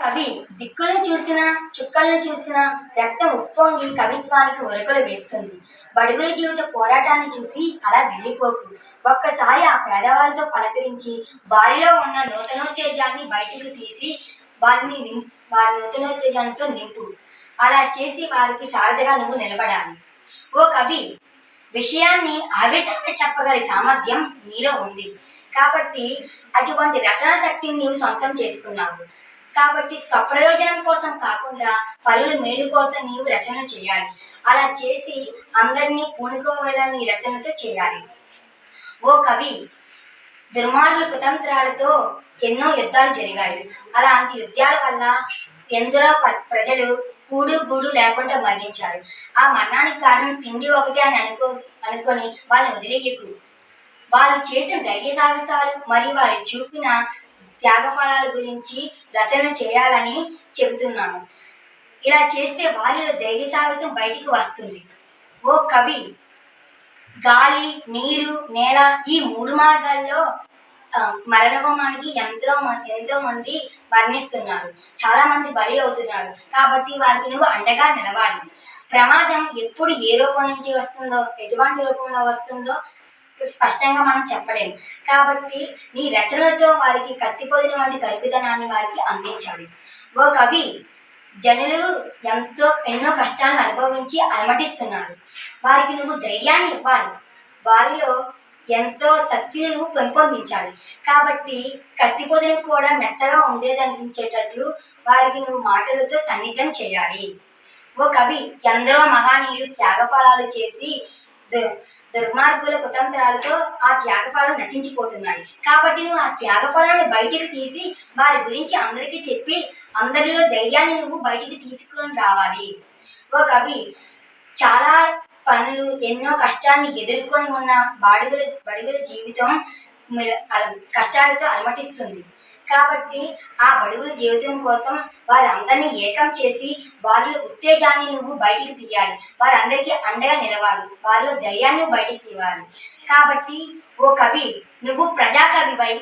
కవి దిక్కులను చూసినా చుక్కలను చూసినా రక్తం ఉప్పొంగి కవిత్వానికి ఉరకలు వేస్తుంది. బడుగుల జీవిత పోరాటాన్ని చూసి అలా వెళ్ళిపోకు. ఒక్కసారి ఆ పేదవారితో పలకరించి వారిలో ఉన్న నూతనోత్తేజాన్ని బయటికి తీసి వారి నూతనోత్తేజాలతో నింపు. అలా చేసి వారికి సారథిగా నువ్వు నిలబడాలి. ఓ కవి, విషయాన్ని ఆవేశంగా చెప్పగల సామర్థ్యం నీలో ఉంది కాబట్టి అటువంటి రచనా శక్తిని నీవు సొంతం చేసుకున్నావు. కాబట్టి స్వప్రయోజనం కోసం కాకుండా పరుల మేలు కోసం నీవు రచన చేయాలి. అలా చేసి అందరినీ పూనుకోవాలని నీ రచనతో చేయాలి. ఓ కవి, దుర్మార్గుల కుతంత్రాలతో ఎన్నో యుద్ధాలు జరిగాయి. అలాంటి యుద్ధాల వల్ల ఎందరో ప్రజలు కూడు గూడు లేకుండా మరణించారు. ఆ మరణానికి కారణం తిండి ఒకటే అని అనుకొని వాళ్ళని వదిలేయకు. వాళ్ళు చేసిన ధైర్య సాహసాలు మరియు వారు చూపిన త్యాగ ఫలాల గురించి రచన చేయాలని చెబుతున్నాను. ఇలా చేస్తే వారిలో ధైర్య సాహసం బయటికి వస్తుంది. ఓ కవి, గాలి, నీరు, నేల ఈ మూడు మార్గాల్లో మరణహోమానికి ఎంతో మంది మరణిస్తున్నారు. చాలా మంది బలి అవుతున్నారు. కాబట్టి వారికి నువ్వు అండగా నిలవాలి. ప్రమాదం ఎప్పుడు ఏ రూపం నుంచి వస్తుందో, ఎటువంటి రూపంలో వస్తుందో స్పష్టంగా మనం చెప్పలేము. కాబట్టి నీ రచనలతో వారికి కత్తిపోదిన వంటి కలుపుదనాన్ని వారికి అందించాలి. ఓ కవి, జనులు ఎన్నో కష్టాలను అనుభవించి అలమటిస్తున్నారు. వారికి నువ్వు ధైర్యాన్ని ఇవ్వాలి. వారిలో ఎంతో శక్తిని నువ్వు పెంపొందించాలి. కాబట్టి కత్తిపోదిని కూడా మెత్తగా ఉండేదనిపించేటట్లు వారికి నువ్వు మాటలతో సన్నిధం చేయాలి. ఓ కవి, ఎందరో మహానీయులు త్యాగఫలాలు చేసి దుర్మార్గుల కుతంత్రాలతో ఆ త్యాగఫలాలు నశించిపోతున్నాయి. కాబట్టి నువ్వు ఆ త్యాగఫలాన్ని బయటికి తీసి వారి గురించి అందరికీ చెప్పి అందరిలో ధైర్యాన్ని నువ్వు బయటికి తీసుకొని రావాలి. ఓ కవి, చాలా పనులు ఎన్నో కష్టాన్ని ఎదుర్కొని ఉన్న బడుగుల జీవితం కష్టాలతో అలమటిస్తుంది. కాబట్టి ఆ బడుగుల జీవితం కోసం వారందరినీ ఏకం చేసి వారిలో ఉత్తేజాన్ని నువ్వు బయటికి తీయాలి. వారందరికీ అండగా నిలవాలి. వారిలో ధైర్యాన్ని బయటికి తీయాలి. కాబట్టి ఓ కవి, నువ్వు ప్రజాకవివై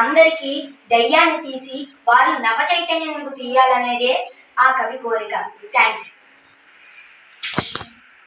అందరికీ ధైర్యాన్ని తీసి వారు నవ చైతన్యం నువ్వు తీయాలనేదే ఆ కవి కోరిక. థ్యాంక్స్.